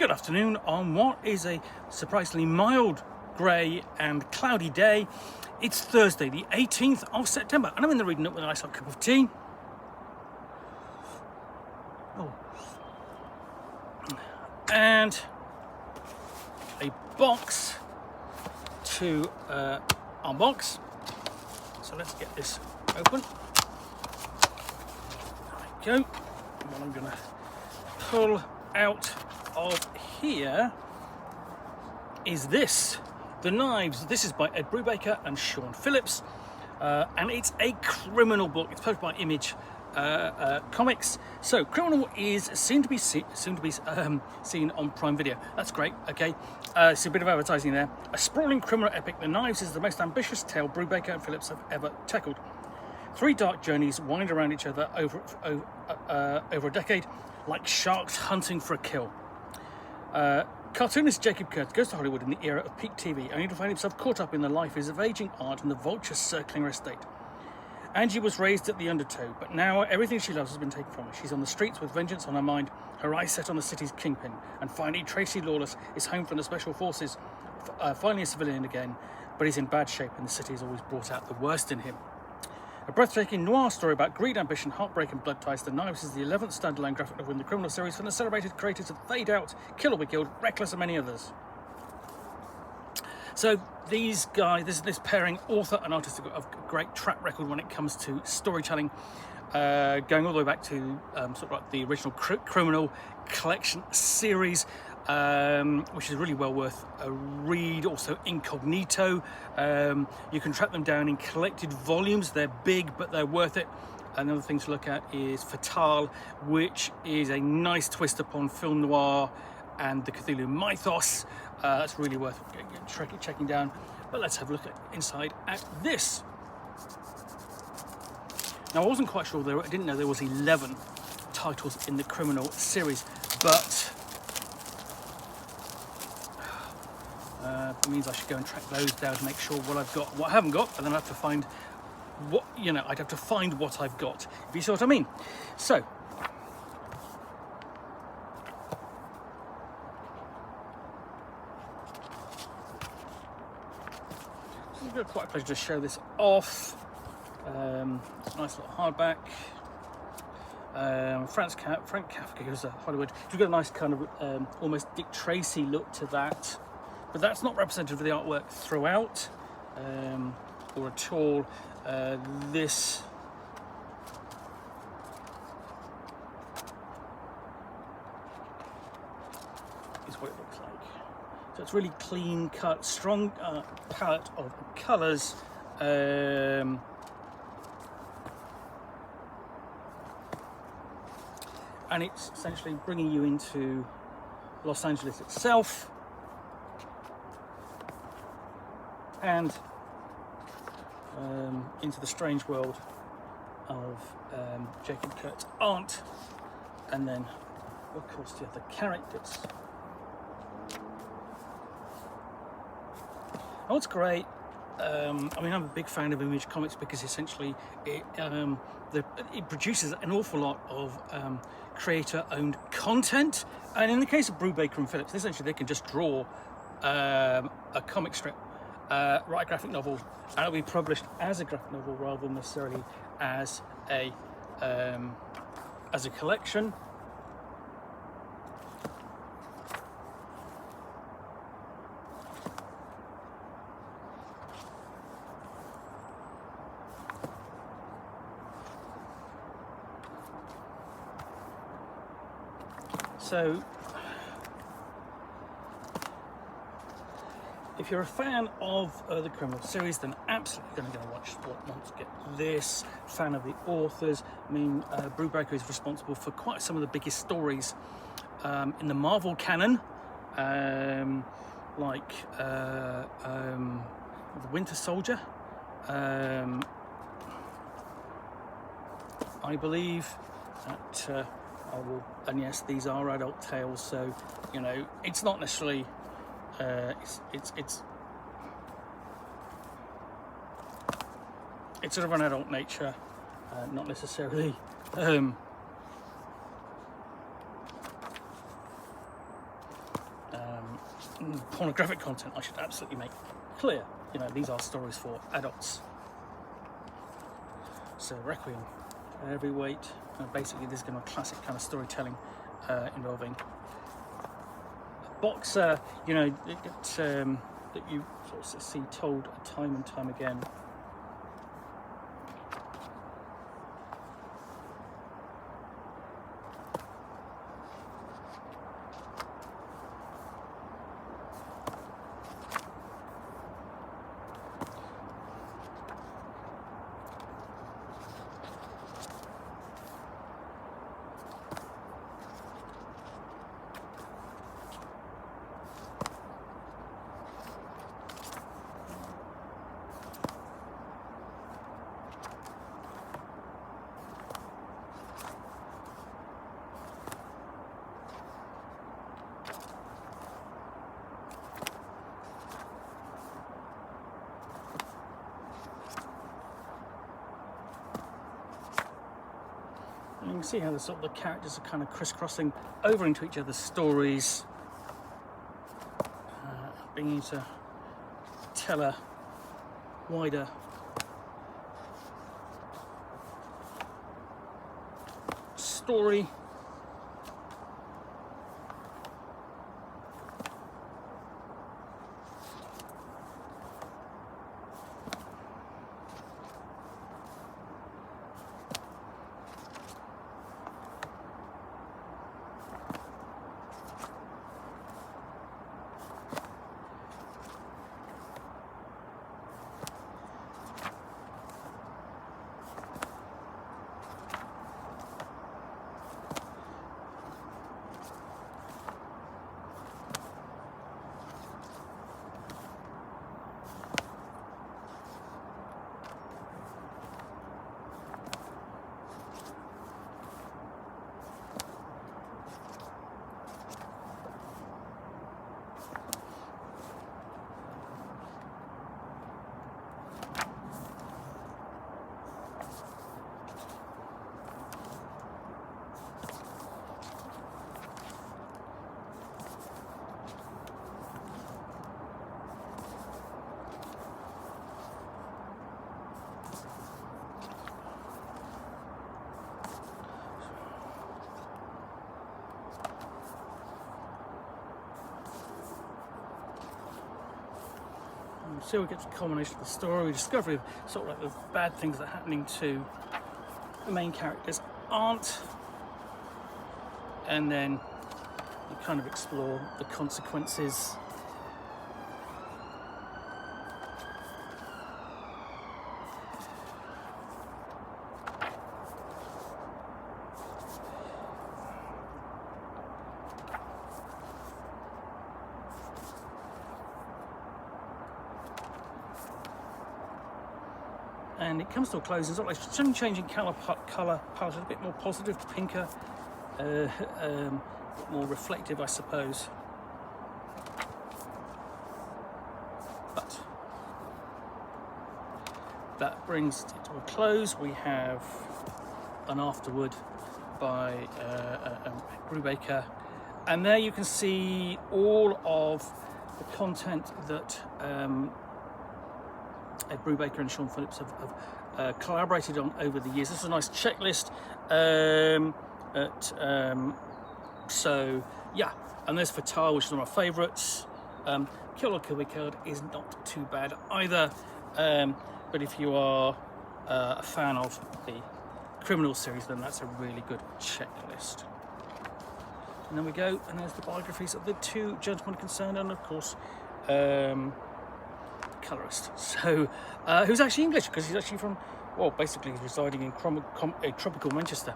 Good afternoon on what is a surprisingly mild, grey and cloudy day. It's Thursday, the 18th of September, and I'm in the reading nook with a nice hot cup of tea. And a box to unbox. So let's get this open. There we go. And what I'm going to pull out of here is this. The Knives. This is by Ed Brubaker and Sean Phillips, and it's a criminal book. It's published by Image Comics. So Criminal is soon to be seen on Prime Video. That's great. Okay, it's a bit of advertising there. A sprawling criminal epic, The Knives is the most ambitious tale Brubaker and Phillips have ever tackled. Three dark journeys wind around each other over a decade, like sharks hunting for a kill. Cartoonist Jacob Kurtz goes to Hollywood in the era of peak TV, only to find himself caught up in the life of aging art and the vultures circling her estate. Angie was raised at the undertow, but now everything she loves has been taken from her. She's on the streets with vengeance on her mind, her eyes set on the city's kingpin. And finally, Tracy Lawless is home from the Special Forces, finally a civilian again, but he's in bad shape, and the city has always brought out the worst in him. A breathtaking noir story about greed, ambition, heartbreak and blood ties. The Knives is the 11th standalone graphic novel in the Criminal series from the celebrated creators of Fade Out, Kill or Be Killed, Reckless and many others. So these guys, this pairing, author and artist, have got a great track record when it comes to storytelling, going all the way back to sort of like the original Criminal collection series, which is really well worth a read. Also Incognito, you can track them down in collected volumes. They're big, but they're worth it. Another thing to look at is Fatale, which is a nice twist upon film noir and the Cthulhu mythos. That's really worth checking down. But let's have a look inside at this. Now, I wasn't quite sure I didn't know there was 11 titles in the Criminal series, but it means I should go and track those down to make sure what I've got, what I haven't got, and then I have to find what, I'd have to find what I've got, if you see what I mean. So, it's quite a pleasure to show this off. It's a nice little hardback. Frank Kafka goes to Hollywood. You've got a nice kind of almost Dick Tracy look to that, but that's not representative of the artwork throughout or at all. This is what it looks like. So it's really clean cut, strong palette of colours. And it's essentially bringing you into Los Angeles itself and into the strange world of Jacob Kurtz's aunt, and then of course the other characters. Oh, it's great. I'm a big fan of Image Comics because essentially it produces an awful lot of creator-owned content, and in the case of Brubaker and Phillips, essentially they can just draw a comic strip, write a graphic novel, and it'll be published as a graphic novel rather than necessarily as a collection. So, if you're a fan of the Criminal series, then absolutely going to want to get this. Fan of the authors. Brubaker is responsible for quite some of the biggest stories in the Marvel canon, like the Winter Soldier. I believe that. And yes, these are adult tales, so it's not necessarily it's sort of an adult nature, not necessarily pornographic content, I should absolutely make clear. You know, these are stories for adults. So Requiem, every weight. Basically, this is kind of classic kind of storytelling involving a boxer. You know, that you sort of see told time and time again. And you can see how the characters are kind of crisscrossing over into each other's stories, being able to tell a wider story. So we get to the culmination of the story, discovery of sort of like the bad things that are happening to the main character's aunt, and then you kind of explore the consequences. And it comes to a close. It's sort of like some changing colour palette, a bit more positive, pinker, a bit more reflective, I suppose. But that brings it to a close. We have an afterword by Brubaker, and there you can see all of the content that Ed Brubaker and Sean Phillips have collaborated on over the years. This is a nice checklist. So yeah, and there's Fatal, which is one of my favourites. Kill or Kill Be Killed is not too bad either. But if you are a fan of the Criminal series, then that's a really good checklist. And then we go, and there's the biographies of the two gentlemen concerned, and of course colorist, so who's actually English, because he's actually from, well, basically he's residing in tropical Manchester.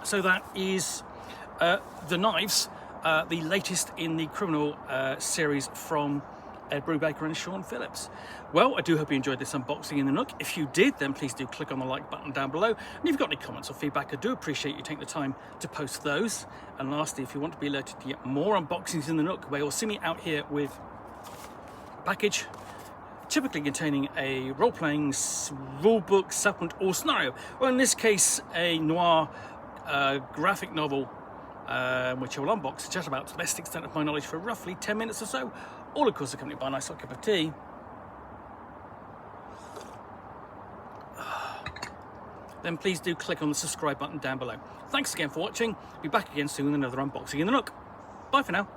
So that is The Knives, the latest in the Criminal series from Ed Brubaker and Sean Phillips. Well, I do hope you enjoyed this unboxing in the Nook. If you did, then please do click on the like button down below. And if you've got any comments or feedback, I do appreciate you taking the time to post those. And lastly, if you want to be alerted to get more unboxings in the Nook, where you'll see me out here with a package typically containing a role-playing rulebook, supplement or scenario, or in this case a noir graphic novel which I will unbox and chat about to the best extent of my knowledge for roughly 10 minutes or so, all of course accompanied by a nice hot cup of tea. Then please do click on the subscribe button down below. Thanks again for watching. Be back again soon with another unboxing in the Nook. Bye for now.